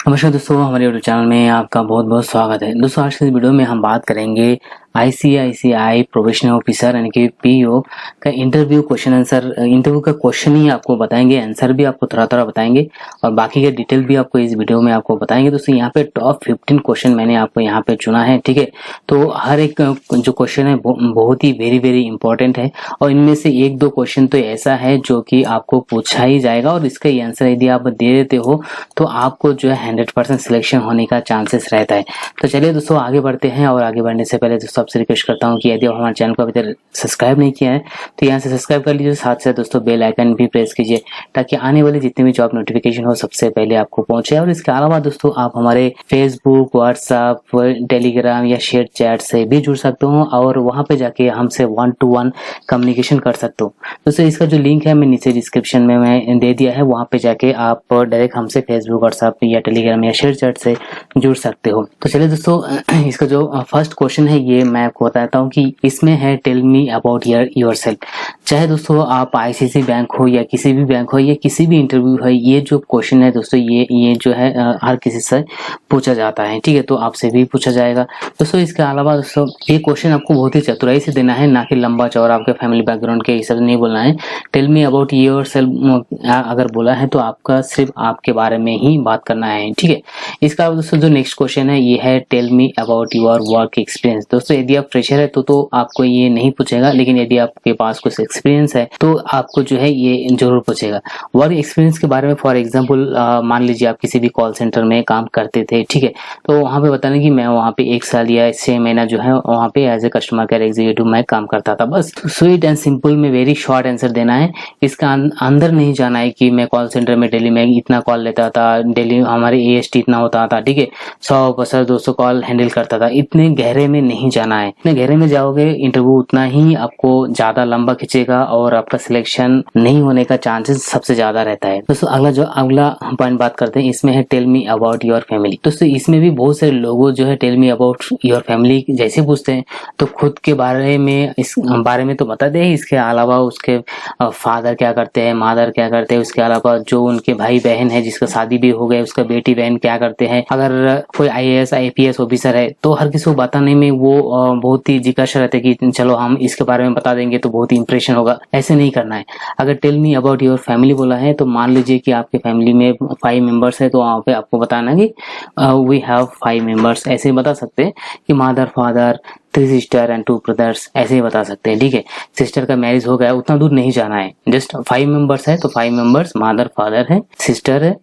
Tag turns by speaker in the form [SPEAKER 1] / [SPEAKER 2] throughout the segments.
[SPEAKER 1] नमस्कार दोस्तों, हमारे यूट्यूब चैनल में आपका बहुत बहुत स्वागत है। दोस्तों आज के इस वीडियो में हम बात करेंगे आईसीआईसीआई प्रोबेशनर ऑफिसर यानी कि पीओ का इंटरव्यू क्वेश्चन आंसर। इंटरव्यू का क्वेश्चन ही आपको बताएंगे, आंसर भी आपको थोड़ा थोड़ा बताएंगे और बाकी के डिटेल भी आपको इस वीडियो में आपको बताएंगे। दोस्तों यहाँ पे टॉप 15 क्वेश्चन मैंने आपको यहाँ पे चुना है, ठीक है। तो हर एक जो क्वेश्चन है बहुत ही वेरी इंपॉर्टेंट है और इनमें से एक दो क्वेश्चन तो ऐसा है जो कि आपको पूछा ही जाएगा और इसका आंसर यदि आप दे देते हो तो आपको जो है 100% सिलेक्शन होने का चांसेस रहता है। तो चलिए दोस्तों आगे बढ़ते हैं और आगे बढ़ने से पहले दोस्तों आपसे रिक्वेस्ट करता हूं कि यदि आप हमारे चैनल को अभी तक सब्सक्राइब नहीं किया है तो यहाँ से सब्सक्राइब कर लीजिए, साथ साथ दोस्तों बेल आइकन भी प्रेस कीजिए ताकि आने वाले जितने भी जॉब नोटिफिकेशन हो सबसे पहले आपको पहुंचे। और इसके अलावा दोस्तों आप हमारे फेसबुक, व्हाट्सएप, टेलीग्राम या शेयर चैट से भी जुड़ सकते हो और वहां पे जाके हमसे 1-to-1 कम्युनिकेशन कर सकते हो। दोस्तों इसका जो लिंक है मैं नीचे डिस्क्रिप्शन में मैं दे दिया है, वहां पे जाके आप डायरेक्ट हमसे फेसबुक, व्हाट्सएप या टेलीग्राम या शेयर चैट से जुड़ सकते हो। तो चलिए दोस्तों इसका जो फर्स्ट क्वेश्चन है ये मैं आपको बताता हूँ कि इसमें है टेल मी अबाउट योरसेल्फ। चाहे दोस्तों आप आईसीआईसीआई बैंक हो या किसी भी बैंक हो या किसी भी इंटरव्यू है, ये जो क्वेश्चन है दोस्तों ये जो है हर किसी से पूछा जाता है, ठीक है। तो आपसे भी पूछा जाएगा दोस्तों। इसके अलावा दोस्तों ये क्वेश्चन आपको बहुत ही चतुराई से देना है, ना कि लंबा चौड़ा आपके फैमिली बैकग्राउंड के हिसाब से नहीं बोलना है। टेल मी अबाउट योरसेल्फ अगर बोला है तो आपका सिर्फ आपके बारे में ही बात करना है, ठीक है। इसका दोस्तों जो नेक्स्ट क्वेश्चन है ये है tell me about your work experience. दोस्तों यदि आप फ्रेशर है तो आपको ये नहीं पूछेगा, लेकिन यदि आपके पास कुछ एक्सपीरियंस है तो आपको जो है ये जरूर पूछेगा। वर्क एक्सपीरियंस के बारे में फॉर एग्जांपल मान लीजिए आप किसी भी कॉल सेंटर में काम करते थे, ठीक है। तो वहाँ पे बताना कि मैं वहाँ पे 1 साल या 6 महीना जो है वहाँ पे as a customer care executive मैं काम करता था। बस स्वीट एंड सिंपल में वेरी शॉर्ट आंसर देना है। इसका अंदर नहीं जाना है कि मैं कॉल सेंटर में डेली में इतना कॉल लेता था, डेली हमारे एएसटी इतना होता था, ठीक है, 100-200 कॉल हैंडल करता था। इतने गहरे में नहीं जाना है। इतने गहरे में जाओगे इंटरव्यू उतना ही आपको ज्यादा लंबा खींचेगा और आपका सिलेक्शन नहीं होने का चांसेस सबसे ज्यादा रहता है। दोस्तों अगला पॉइंट बात करते हैं, इसमें है tell me about your family. दोस्तों इसमें भी बहुत सारे लोगों जो है tell me about your family जैसे पूछते हैं तो खुद के बारे में इस बारे में तो बता दे, इसके अलावा उसके फादर क्या करते हैं, मदर क्या करते हैं, उसके अलावा जो उनके भाई बहन है जिसका शादी भी हो गया उसका बेटी बहन क्या करते हैं। अगर कोई आईएएस आईपीएस ऑफिसर है तो हर किसी को बताने में वो बहुत ही जिज्ञासा रहता है कि चलो हम इसके बारे में बता देंगे तो बहुत ही इंप्रेशन होगा। ऐसे नहीं करना है। अगर tell me about your family बोला है तो मान लीजिए कि आपके फैमिली में 5 मेंबर्स है तो वहाँ पे आपको बताना कि वी हैव 5 मेंबर्स। ऐसे ही बता सकते हैं कि mother, father, 3 sister and 2 brothers, ऐसे ही बता सकते हैं, ठीक है। सिस्टर का मैरिज हो गया, उतना दूर नहीं जाना है। जस्ट 5 मेंबर्स है तो 5 मेंबर्स मदर फादर है, सिस्टर है,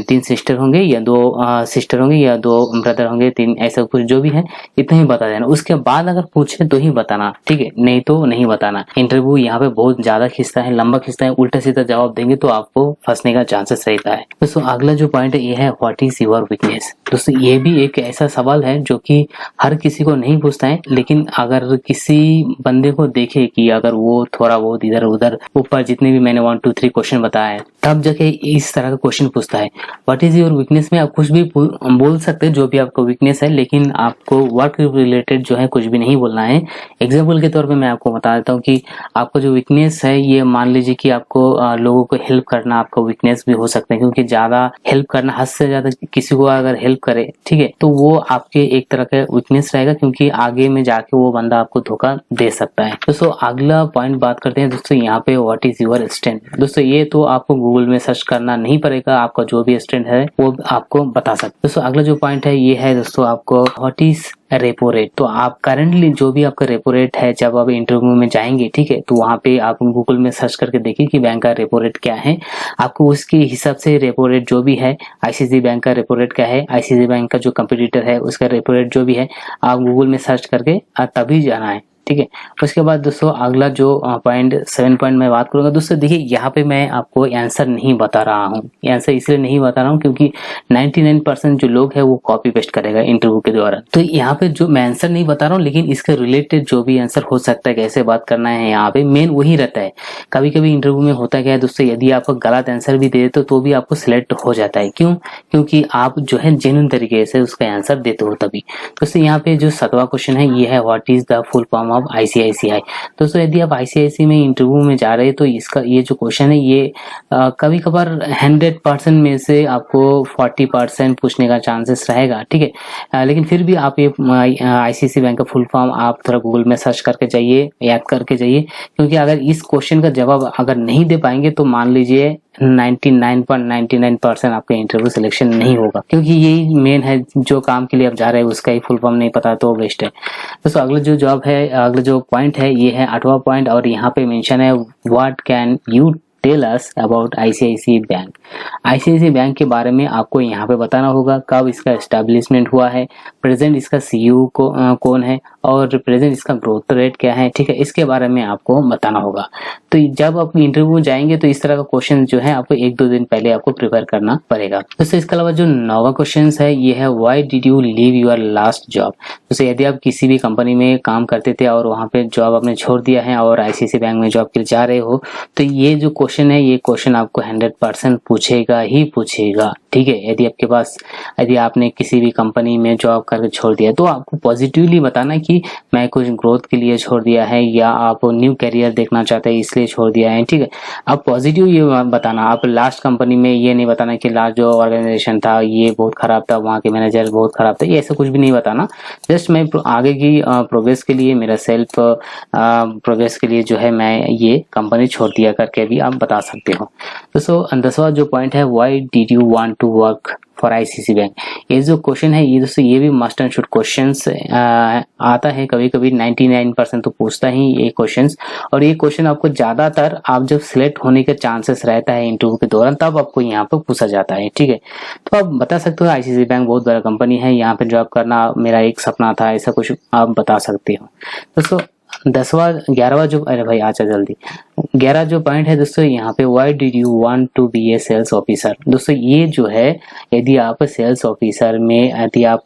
[SPEAKER 1] 3 सिस्टर होंगे या 2 सिस्टर होंगे या 2 ब्रदर होंगे, 3, ऐसा कुछ जो भी है इतना ही बता देना। उसके बाद अगर पूछे तो ही बताना, ठीक है, नहीं तो नहीं बताना। इंटरव्यू यहाँ पे बहुत ज्यादा खींचता है, लंबा खींचता है, उल्टा सीधा जवाब देंगे तो आपको फंसने का चांसेस रहता है। दोस्तों अगला जो पॉइंट है ये है व्हाट इज योर वीकनेस। दोस्तों ये भी एक ऐसा सवाल है जो कि हर किसी को नहीं पूछता है, लेकिन अगर किसी बंदे को देखे कि अगर वो थोड़ा बहुत इधर उधर ऊपर जितने भी मैंने 1 2 3 क्वेश्चन बताए तब जाके इस तरह का क्वेश्चन पूछता है व्हाट इज योर वीकनेस में आप कुछ भी बोल सकते हैं जो भी आपको वीकनेस है, लेकिन आपको वर्क रिलेटेड जो है कुछ भी नहीं बोलना है। एग्जाम्पल के तौर पे मैं आपको बता देता हूँ कि आपको जो वीकनेस है ये मान लीजिए कि आपको लोगों को हेल्प करना आपका वीकनेस भी हो सकता है, क्योंकि ज्यादा हेल्प करना, हद से ज्यादा किसी को अगर हेल्प करे, ठीक है, तो वो आपके एक तरह का वीकनेस रहेगा, क्योंकि आगे में जाके वो बंदा आपको धोखा दे सकता है। दोस्तों अगला पॉइंट बात करते हैं दोस्तों यहाँ पे व्हाट इज योर स्ट्रेंथ। दोस्तों ये तो आपको गूगल में सर्च करना नहीं पड़ेगा, आपका जो भी स्ट्रेंथ है वो आपको बता सकते। दोस्तों अगला जो पॉइंट है ये है दोस्तों आपको व्हाट इज रेपो रेट। तो आप करंटली जो भी आपका रेपो रेट है जब आप इंटरव्यू में जाएंगे, ठीक है, तो वहां पे आप गूगल में सर्च करके देखिए कि बैंक का रेपो रेट क्या है। आपको उसके हिसाब से रेपो रेट जो भी है, आईसीआईसीआई बैंक का रेपो रेट क्या है, आईसीआईसीआई बैंक का जो कंपटीटर है उसका रेपो रेट जो भी है, आप गूगल में सर्च करके तभी जाना है, ठीक है। उसके बाद दोस्तों अगला जो पॉइंट 7 पॉइंट मैं बात करूंगा। दोस्तों देखिए यहाँ पे मैं आपको आंसर नहीं बता रहा हूँ, आंसर इसलिए नहीं बता रहा हूँ क्योंकि 99% जो लोग है वो कॉपी पेस्ट करेगा इंटरव्यू के द्वारा। तो यहाँ पे जो मैं आंसर नहीं बता रहा हूँ, लेकिन इसके रिलेटेड जो भी आंसर हो सकता है, कैसे बात करना है, यहाँ पे मेन वही रहता है। कभी कभी इंटरव्यू में होता क्या है दोस्तों, यदि आप गलत आंसर भी दे देते तो भी आपको सिलेक्ट हो जाता है। क्यों? क्योंकि आप जो है जेन्युइन तरीके से उसका आंसर देते हो तभी। दोस्तों यहाँ पे जो 7वां क्वेश्चन है ये है what is the full form of ICICI. दोस्तों यदि आप आईसीआईसीआई में इंटरव्यू में जा रहे हैं तो इसका ये जो क्वेश्चन है ये कभी कभार 100% में से आपको 40% पूछने का चांसेस रहेगा, ठीक है। लेकिन फिर भी आप ये आईसीआईसीआई बैंक का फुल फॉर्म आप थोड़ा गूगल में सर्च करके जाइए, याद करके जाइए, क्योंकि अगर इस क्वेश्चन का जवाब अगर नहीं दे पाएंगे तो मान लीजिए 99.99% आपका इंटरव्यू सिलेक्शन नहीं होगा, क्योंकि यही मेन है, जो काम के लिए आप जा रहे हैं उसका ही फुल फॉर्म नहीं पता तो वेस्ट है। दोस्तों अगला जो जॉब है, अगला जो पॉइंट है ये है 8वां पॉइंट, और यहाँ पे मेंशन है what can you tell us about ICICI bank. ICICI bank के बारे में आपको यहाँ पे बताना होगा कब इसका एस्टेब्लिशमेंट हुआ है, प्रेजेंट इसका सीईओ कौन है, और प्रेजेंट इसका ग्रोथ रेट क्या है, ठीक है, इसके बारे में आपको बताना होगा। तो जब आप इंटरव्यू जाएंगे तो इस तरह का क्वेश्चन जो है आपको 1-2 दिन पहले आपको प्रिपेयर करना पड़ेगा। दोस्तों इसके अलावा जो 9वां क्वेश्चन है ये है why did you leave your last job. दोस्तों यदि आप किसी भी कंपनी में काम करते थे और वहाँ पे जॉब आपने छोड़ दिया है और आईसीआईसीआई बैंक में जॉब के लिए जा रहे हो, तो ये जो क्वेश्चन है ये क्वेश्चन आपको 100% पूछेगा ही पूछेगा, ठीक है। यदि आपने किसी भी कंपनी में जॉब करके छोड़ दिया तो आपको पॉजिटिवली बताना कि मैं कुछ ग्रोथ के लिए छोड़ दिया है या आप न्यू करियर देखना चाहते हैं इसलिए छोड़ दिया है, ठीक है। आप पॉजिटिव ये बताना, आप लास्ट कंपनी में ये नहीं बताना कि लास्ट जो ऑर्गेनाइजेशन था ये बहुत खराब था, वहाँ के मैनेजर बहुत खराब था, ये ऐसा कुछ भी नहीं बताना। जस्ट मैं आगे की प्रोग्रेस के लिए, मेरा सेल्फ प्रोग्रेस के लिए जो है मैं ये कंपनी छोड़ दिया करके भी आप बता सकते हो। दोस्तों 10वां जो पॉइंट है why did you want to work for ICICI bank. ये जो क्वेश्चन है ये दोस्तों ये भी मस्ट एंड शुड क्वेश्चंस आता है, कभी कभी 99% तो पूछता ही ये क्वेश्चंस, और ये क्वेश्चन आपको ज्यादातर आप जब सिलेक्ट होने के चांसेस रहता है इंटरव्यू के दौरान तब आपको यहाँ पर पूछा जाता है, ठीक है। तो आप बता सकते हो आईसीआईसीआई बैंक बहुत बड़ा कंपनी है, यहाँ पे जॉब करना मेरा एक सपना था, ऐसा कुछ आप बता सकते हो। दोस्तों 11वां जो, अरे भाई आचा जल्दी, 11 जो पॉइंट है दोस्तों यहाँ पे why did you want to be a sales officer. दोस्तों ये जो है यदि आप सेल्स ऑफिसर में यदि आप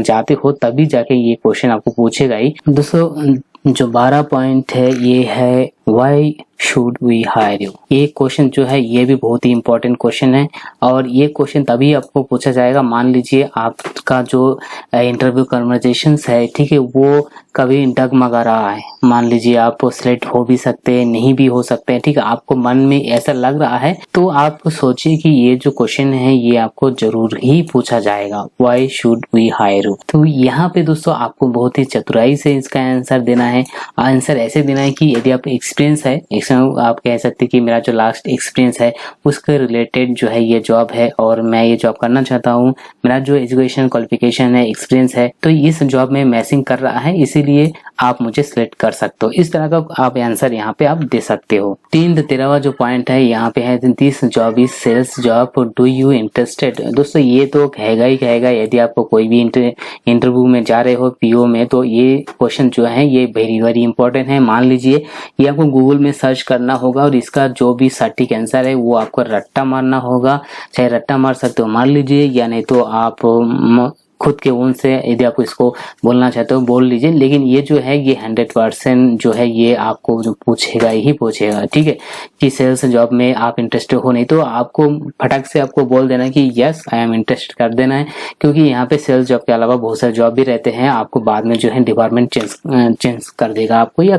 [SPEAKER 1] जाते हो तभी जाके ये क्वेश्चन आपको पूछेगा ही। दोस्तों जो 12 पॉइंट है ये है why should we hire you. ये क्वेश्चन जो है ये भी बहुत ही इंपॉर्टेंट क्वेश्चन है, और ये क्वेश्चन तभी आपको पूछा जाएगा मान लीजिए आपका जो इंटरव्यू कन्वर्सेशंस है, ठीक है, वो कभी डगमगा रहा है, मान लीजिए आप सिलेक्ट हो भी सकते हैं नहीं भी हो सकते हैं, ठीक है, आपको मन में ऐसा लग रहा है तो आप सोचिए कि ये जो क्वेश्चन है ये आपको जरूर ही पूछा जाएगा, why should we hire you. तो यहाँ पे दोस्तों आपको बहुत ही चतुराई से इसका आंसर देना है। आंसर ऐसे देना है कि यदि आप एक्सपीरियंस है, आप कह सकते हैं कि मेरा जो लास्ट एक्सपीरियंस है उसके रिलेटेड जो है ये जॉब है और मैं ये जॉब करना चाहता हूँ, मेरा जो एजुकेशन क्वालिफिकेशन है, एक्सपीरियंस है, तो इस जॉब में मैचिंग कर रहा है, इसीलिए आप मुझे सिलेक्ट कर सकते हो। इस तरह का आप आंसर यहाँ पे आप दे सकते हो। 13वां जो पॉइंट है यहाँ पे है this job is sales job, do you interested. दोस्तों ये तो कहेगा ही कहेगा, यदि आपको कोई भी इंटरव्यू में जा रहे हो पीओ में, तो ये क्वेश्चन जो है ये वेरी वेरी इंपॉर्टेंट है। मान लीजिए ये आपको गूगल में सर्च करना होगा और इसका जो भी सटीक आंसर है वो आपको रट्टा मारना होगा, चाहे रट्टा मार सकते हो मान लीजिए, या नहीं तो आप खुद के उनसे यदि आप इसको बोलना चाहते हो बोल लीजिए, लेकिन ये जो है ये 100% जो है ये आपको जो पूछेगा ही पूछेगा, ठीक है, कि सेल्स जॉब में आप इंटरेस्टेड हो, नहीं तो आपको फटक से आपको बोल देना कि यस आई एम इंटरेस्टेड कर देना है, क्योंकि यहाँ पे सेल्स जॉब के अलावा बहुत सारे जॉब भी रहते हैं, आपको बाद में जो है डिपार्टमेंट चेंज कर देगा आपको, या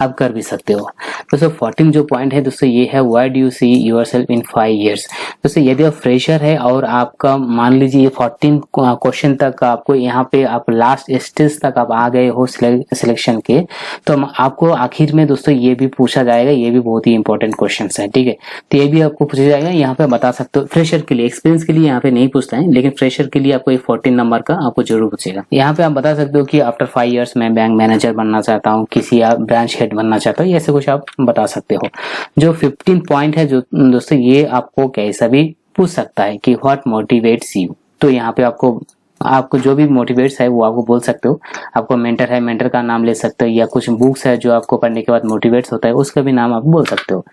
[SPEAKER 1] आप कर भी सकते हो। दोस्तों 14 जो पॉइंट है दोस्तों ये है why do you see yourself in 5 years। दोस्तों यदि आप फ्रेशर है और आपका मान लीजिए 14 क्वेश्चन तक आपको यहाँ पे आप लास्ट स्टेज तक आप आ गए हो सिलेक्शन के, तो आपको आखिर में दोस्तों ये भी पूछा जाएगा, ये भी बहुत ही इंपॉर्टेंट क्वेश्चन है, ठीक है, तो ये भी आपको पूछा जाएगा। यहाँ पे बता सकते हो फ्रेशर के लिए, एक्सपीरियंस के लिए यहाँ पे नहीं पूछता है, लेकिन फ्रेशर के लिए आपको ये 14 नंबर का आपको जरूर पूछेगा। यहाँ पे आप बता सकते हो कि आफ्टर 5 years मैं बैंक मैनेजर बनना चाहता हूँ, किसी आप ब्रांच हेड बनना चाहता हूँ, ऐसे कुछ आप बता सकते हो। जो 15 पॉइंट है जो दोस्तों ये आपको कैसा भी पूछ सकता है कि व्हाट मोटिवेट्स यू। तो यहाँ पे आपको जो भी मोटिवेट्स है वो आपको बोल सकते हो। आपको मेंटर है, मेंटर का नाम ले सकते हो, या कुछ बुक्स है जो आपको पढ़ने के बाद मोटिवेट्स होता है उसका भी नाम आप बोल सकते हो।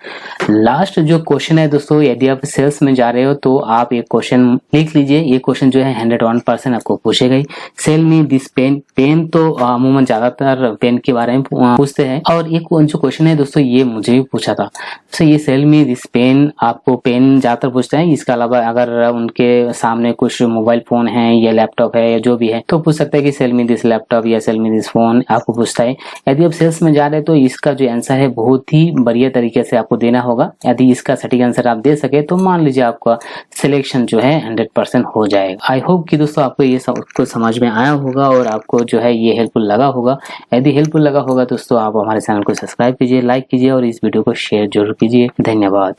[SPEAKER 1] लास्ट जो क्वेश्चन है दोस्तों, यदि आप सेल्स में जा रहे हो तो आप एक क्वेश्चन लिख लीजिए। ये क्वेश्चन जो है 101% आपको पूछेगा ही। सेल मी दिस पेन तो अमूमन ज्यादातर पेन के बारे में पूछते हैं, और एक जो क्वेश्चन है दोस्तों ये मुझे भी पूछा था, तो ये सेल मी दिस पेन, आपको पेन ज्यादातर पूछते हैं। इसके अलावा अगर उनके सामने कुछ मोबाइल फोन है या लैपटॉप लैपटॉप है या जो भी है, तो पूछ सकता है कि सेल मी दिस लैपटॉप या सेल मी दिस फोन, आपको पूछता है। यदि आप सेल्स में जा रहे हैं तो इसका जो आंसर है बहुत ही बढ़िया तरीके से आपको देना होगा। यदि इसका सटीक आंसर आप दे सके तो मान लीजिए आपका सिलेक्शन जो है 100% हो जाएगा। आई होप कि दोस्तों आपको ये सब कुछ समझ में आया होगा और आपको जो है ये हेल्पफुल लगा होगा। यदि हेल्पफुल लगा होगा दोस्तों आप हमारे चैनल को सब्सक्राइब कीजिए, लाइक कीजिए और इस वीडियो को शेयर जरूर कीजिए। धन्यवाद।